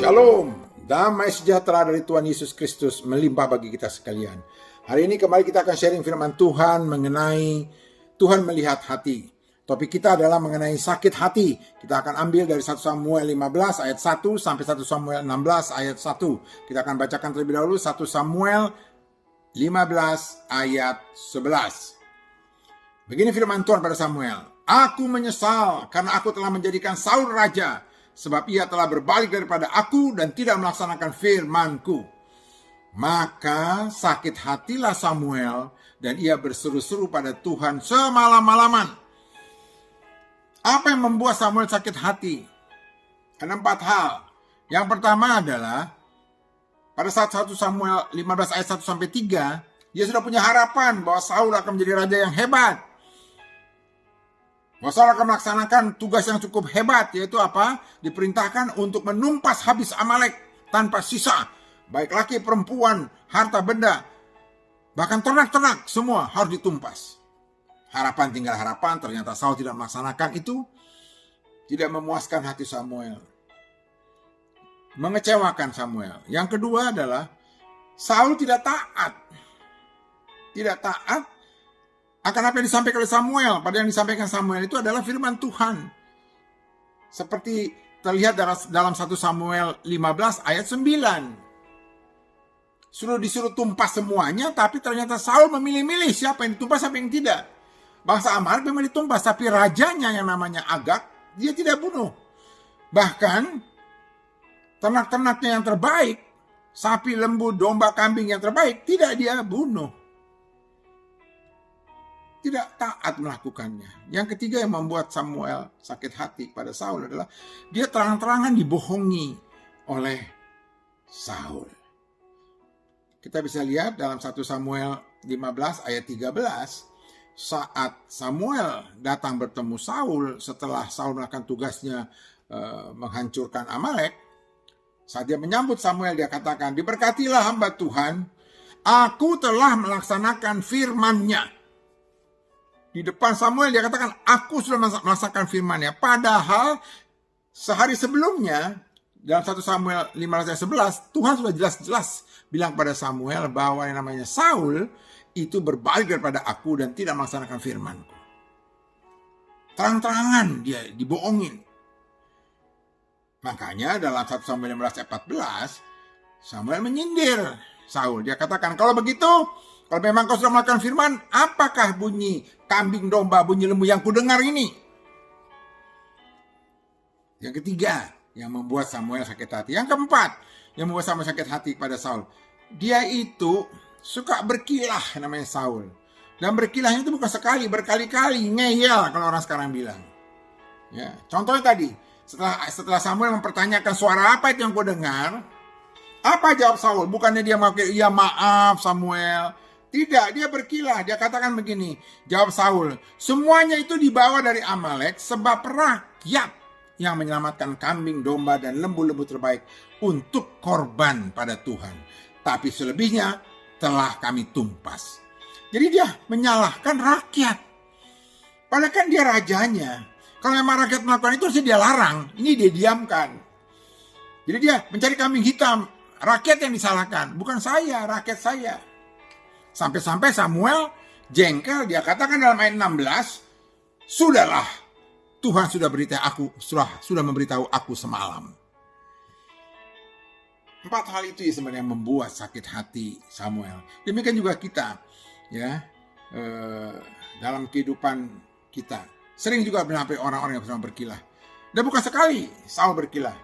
Shalom, damai sejahtera dari Tuhan Yesus Kristus melimpah bagi kita sekalian. Hari ini kembali kita akan sharing firman Tuhan mengenai Tuhan melihat hati. Topik kita adalah mengenai sakit hati. Kita akan ambil dari 1 Samuel 15 ayat 1 sampai 1 Samuel 16 ayat 1. Kita akan bacakan terlebih dahulu 1 Samuel 15 ayat 11. Begini firman Tuhan pada Samuel. Aku menyesal karena aku telah menjadikan Saul raja, sebab ia telah berbalik daripada aku dan tidak melaksanakan firman-Ku. Maka sakit hatilah Samuel dan ia berseru-seru pada Tuhan semalam-malaman. Apa yang membuat Samuel sakit hati? Ada 4 hal. Yang pertama adalah pada saat 1 Samuel 15 ayat 1 sampai 3, dia sudah punya harapan bahwa Saul akan menjadi raja yang hebat. Saul akan melaksanakan tugas yang cukup hebat, yaitu apa? Diperintahkan untuk menumpas habis Amalek tanpa sisa. Baik laki, perempuan, harta benda, bahkan ternak-ternak, semua harus ditumpas. Harapan tinggal harapan, ternyata Saul tidak melaksanakan itu. Tidak memuaskan hati Samuel. Mengecewakan Samuel. Yang kedua adalah Saul tidak taat. Tidak taat akan apa yang disampaikan oleh Samuel. Pada yang disampaikan Samuel itu adalah firman Tuhan. Seperti terlihat dalam 1 Samuel 15 ayat 9. Disuruh tumpas semuanya, tapi ternyata Saul memilih-milih siapa yang ditumpas, siapa yang tidak. Bangsa Amalek memang ditumpas, tapi rajanya yang namanya Agag, dia tidak bunuh. Bahkan ternak-ternaknya yang terbaik, sapi, lembu, domba, kambing yang terbaik, tidak dia bunuh. Tidak taat melakukannya. Yang ketiga yang membuat Samuel sakit hati pada Saul adalah dia terang-terangan dibohongi oleh Saul. Kita bisa lihat dalam 1 Samuel 15 ayat 13, saat Samuel datang bertemu Saul setelah Saul melakukan tugasnya menghancurkan Amalek, saat dia menyambut Samuel dia katakan, diberkatilah hamba Tuhan, aku telah melaksanakan firman-Nya. Di depan Samuel dia katakan, aku sudah melaksanakan firman-Nya. Padahal sehari sebelumnya, dalam 1 Samuel 15 ayat 11, Tuhan sudah jelas-jelas bilang pada Samuel bahwa yang namanya Saul itu berbalik daripada aku dan tidak melaksanakan firman-Ku. Terang-terangan dia dibohongin. Makanya dalam 1 Samuel 15 ayat 14, Samuel menyindir Saul. Dia katakan, kalau begitu, kalau memang kau sudah melakukan firman, apakah bunyi kambing, domba, bunyi lembu yang kudengar ini? Yang ketiga, yang membuat Samuel sakit hati. Yang keempat, yang membuat Samuel sakit hati pada Saul. Dia itu suka berkilah namanya Saul. Dan berkilahnya itu bukan sekali, berkali-kali. Ngeyel kalau orang sekarang bilang. Ya, contohnya tadi, setelah Samuel mempertanyakan suara apa itu yang kau dengar, apa jawab Saul? Bukannya dia mengatakan, ya maaf Samuel. Tidak, dia berkilah. Dia katakan begini. Jawab Saul, semuanya itu dibawa dari Amalek sebab rakyat yang menyelamatkan kambing, domba, dan lembu-lembu terbaik untuk korban pada Tuhan. Tapi selebihnya telah kami tumpas. Jadi dia menyalahkan rakyat. Padahal kan dia rajanya. Kalau memang rakyat melakukan itu harus dia larang. Ini dia diamkan. Jadi dia mencari kambing hitam. Rakyat yang disalahkan. Bukan saya, rakyat saya. Sampai-sampai Samuel jengkel, dia katakan dalam ayat 16, sudahlah, Tuhan sudah memberitahu aku semalam. 4 hal itu sebenarnya membuat sakit hati Samuel. Demikian juga kita, ya, dalam kehidupan kita. Sering juga sampai orang-orang yang sedang berkilah. Dan bukan sekali Saul berkilah.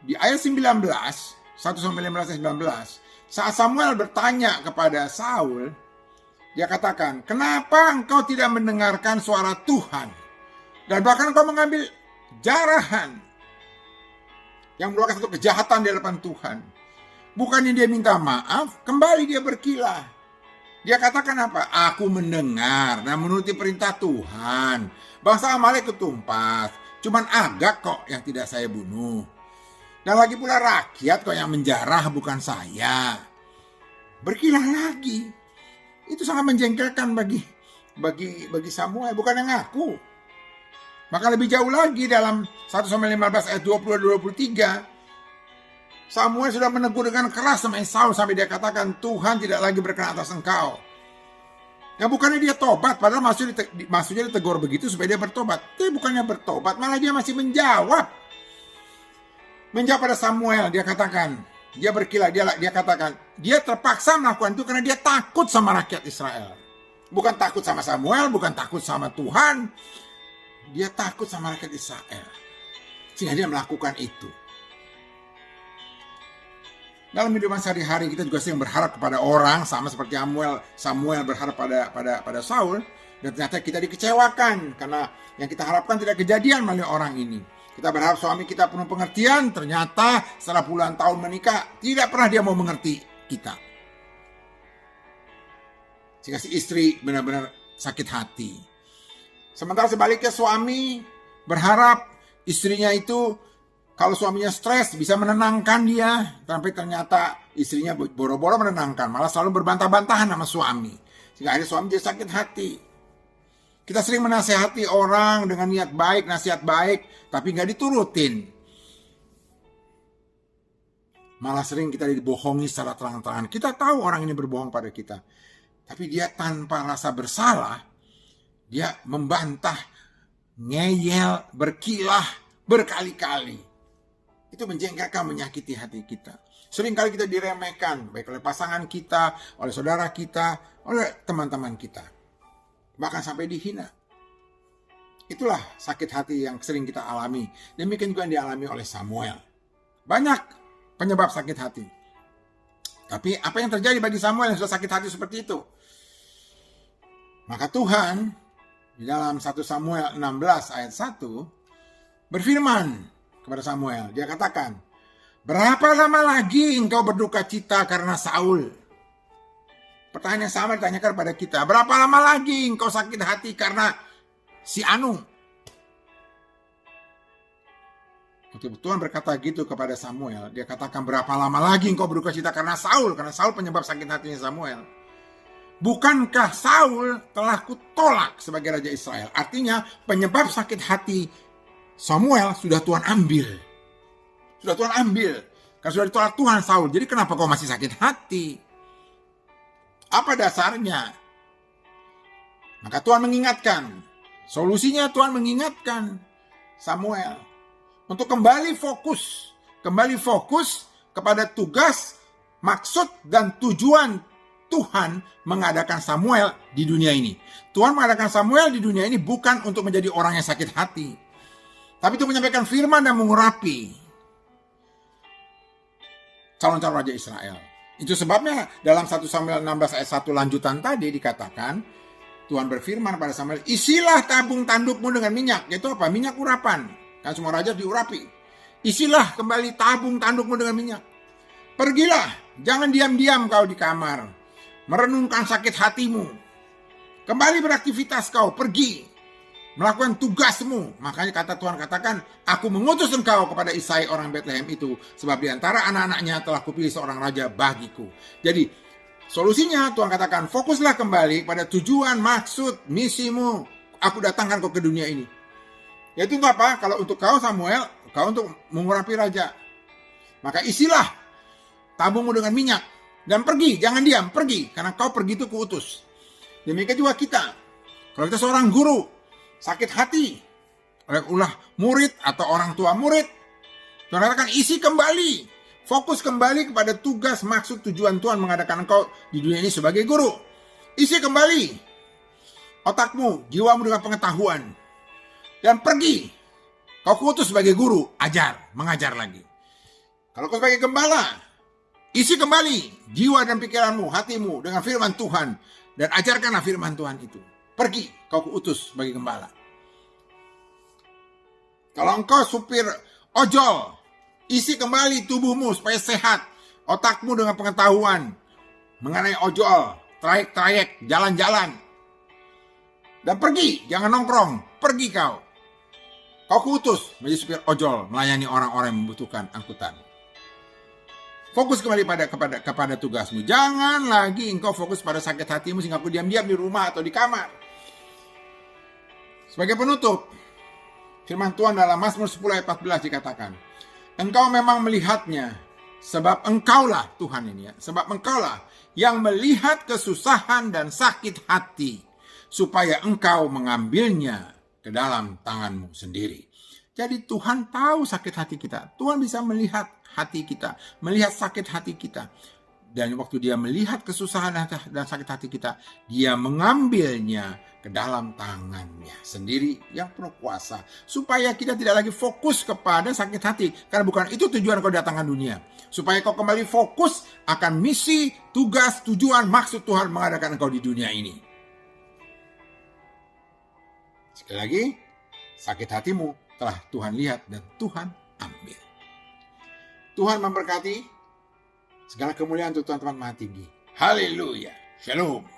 Di ayat 19, 1 Samuel 15 ayat 19, saat Samuel bertanya kepada Saul, dia katakan, kenapa engkau tidak mendengarkan suara Tuhan? Dan bahkan engkau mengambil jarahan yang merupakan satu kejahatan di hadapan Tuhan. Bukannya dia minta maaf, kembali dia berkilah. Dia katakan apa? Aku mendengar dan menuruti perintah Tuhan. Bangsa Amalek ketumpas, cuman Agag kok yang tidak saya bunuh. Dan lagi pula rakyat kok yang menjarah, bukan saya. Berkilah lagi. Itu sangat menjengkelkan bagi Samuel, bukan yang aku. Maka lebih jauh lagi dalam 1 Samuel 15 ayat 20-23, Samuel sudah menegur dengan keras sama Saul sampai dia katakan, Tuhan tidak lagi berkenan atas engkau. Ya bukannya dia tobat, padahal maksudnya ditegur begitu supaya dia bertobat. Tapi bukannya bertobat, malah dia masih menjawab. Menjawab pada Samuel, dia katakan, dia berkilah, dia katakan, dia terpaksa melakukan itu karena dia takut sama rakyat Israel. Bukan takut sama Samuel, bukan takut sama Tuhan. Dia takut sama rakyat Israel. Sehingga dia melakukan itu. Dalam hidup sehari-hari kita juga sering berharap kepada orang, sama seperti Samuel berharap pada Saul, dan ternyata kita dikecewakan karena yang kita harapkan tidak kejadian melalui orang ini. Kita berharap suami kita penuh pengertian, ternyata setelah puluhan tahun menikah tidak pernah dia mau mengerti kita. Sehingga si istri benar-benar sakit hati. Sementara sebaliknya suami berharap istrinya itu, kalau suaminya stres bisa menenangkan dia, tapi ternyata istrinya boro-boro menenangkan, malah selalu berbantah-bantahan sama suami. Sehingga akhirnya suami jadi sakit hati. Kita sering menasehati orang dengan niat baik, nasihat baik, tapi nggak diturutin. Malah sering kita dibohongi secara terang-terangan. Kita tahu orang ini berbohong pada kita, tapi dia tanpa rasa bersalah, dia membantah, ngeyel, berkilah berkali-kali. Itu menjengkelkan, menyakiti hati kita. Seringkali kita diremehkan, baik oleh pasangan kita, oleh saudara kita, oleh teman-teman kita. Bahkan sampai dihina. Itulah sakit hati yang sering kita alami. Demikian juga yang dialami oleh Samuel. Banyak penyebab sakit hati. Tapi apa yang terjadi bagi Samuel yang sudah sakit hati seperti itu? Maka Tuhan, di dalam 1 Samuel 16 ayat 1, berfirman kepada Samuel, dia katakan, berapa lama lagi engkau berduka cita karena Saul? Pertanyaan yang sama ditanyakan pada kita, berapa lama lagi engkau sakit hati karena si Anu? Tuhan berkata gitu kepada Samuel, dia katakan, berapa lama lagi engkau berduka cita karena Saul penyebab sakit hatinya Samuel. Bukankah Saul telah kutolak sebagai raja Israel? Artinya penyebab sakit hati Samuel sudah Tuhan ambil. Sudah Tuhan ambil. Karena sudah ditolak Tuhan Saul. Jadi kenapa kau masih sakit hati? Apa dasarnya? Maka Tuhan mengingatkan. Solusinya Tuhan mengingatkan Samuel untuk kembali fokus. Kembali fokus kepada tugas, maksud, dan tujuan Tuhan mengadakan Samuel di dunia ini. Tuhan mengadakan Samuel di dunia ini bukan untuk menjadi orang yang sakit hati, tapi itu menyampaikan firman dan mengurapi calon-calon raja Israel. Itu sebabnya dalam 1 Samuel 16 ayat 1 lanjutan tadi dikatakan, Tuhan berfirman pada Samuel, isilah tabung tandukmu dengan minyak. Yaitu apa? Minyak urapan. Kan semua raja diurapi. Isilah kembali tabung tandukmu dengan minyak. Pergilah, jangan diam-diam kau di kamar, merenungkan sakit hatimu. Kembali beraktivitas kau, pergi. Melakukan tugasmu. Makanya kata Tuhan katakan, aku mengutus engkau kepada Isai orang Bethlehem itu, sebab di antara anak-anaknya telah kupilih seorang raja bagiku. Jadi solusinya Tuhan katakan, fokuslah kembali pada tujuan, maksud, misimu. Aku datangkan kau ke dunia ini. Yaitu untuk apa? Kalau untuk kau Samuel, kau untuk mengurapi raja. Maka isilah tabungmu dengan minyak. Dan pergi, jangan diam, pergi. Karena kau pergi itu kuutus. Demikian juga kita. Kalau kita seorang guru, sakit hati oleh ulah murid atau orang tua murid, Tuhan katakan isi kembali, fokus kembali kepada tugas, maksud, tujuan Tuhan mengadakan engkau di dunia ini sebagai guru. Isi kembali otakmu, jiwamu dengan pengetahuan, dan pergi. Kau kuutus sebagai guru, ajar, mengajar lagi. Kalau kau sebagai gembala, isi kembali jiwa dan pikiranmu, hatimu dengan firman Tuhan, dan ajarkanlah firman Tuhan itu. Pergi, kau kuutus sebagai gembala. Kalau engkau supir ojol, isi kembali tubuhmu supaya sehat, otakmu dengan pengetahuan mengenai ojol, trayek-trayek, jalan-jalan. Dan pergi, jangan nongkrong, pergi kau. Kau kuutus menjadi supir ojol, melayani orang-orang yang membutuhkan angkutan. Fokus kembali kepada tugasmu. Jangan lagi engkau fokus pada sakit hatimu sehingga kau diam-diam di rumah atau di kamar. Sebagai penutup, firman Tuhan dalam Mazmur 10 ayat 14 dikatakan, engkau memang melihatnya Sebab engkaulah, Tuhan ini ya, sebab engkaulah yang melihat kesusahan dan sakit hati, supaya engkau mengambilnya ke dalam tanganmu sendiri. Jadi Tuhan tahu sakit hati kita. Tuhan bisa melihat hati kita, melihat sakit hati kita. Dan waktu dia melihat kesusahan dan sakit hati kita, dia mengambilnya ke dalam tangannya sendiri yang penuh kuasa. Supaya kita tidak lagi fokus kepada sakit hati. Karena bukan itu tujuan kau datangkan dunia. Supaya kau kembali fokus akan misi, tugas, tujuan, maksud Tuhan mengadakan kau di dunia ini. Sekali lagi, sakit hatimu telah Tuhan lihat dan Tuhan ambil. Tuhan memberkati. Segala kemuliaan untuk Tuhan Maha Tinggi. Haleluya. Shalom.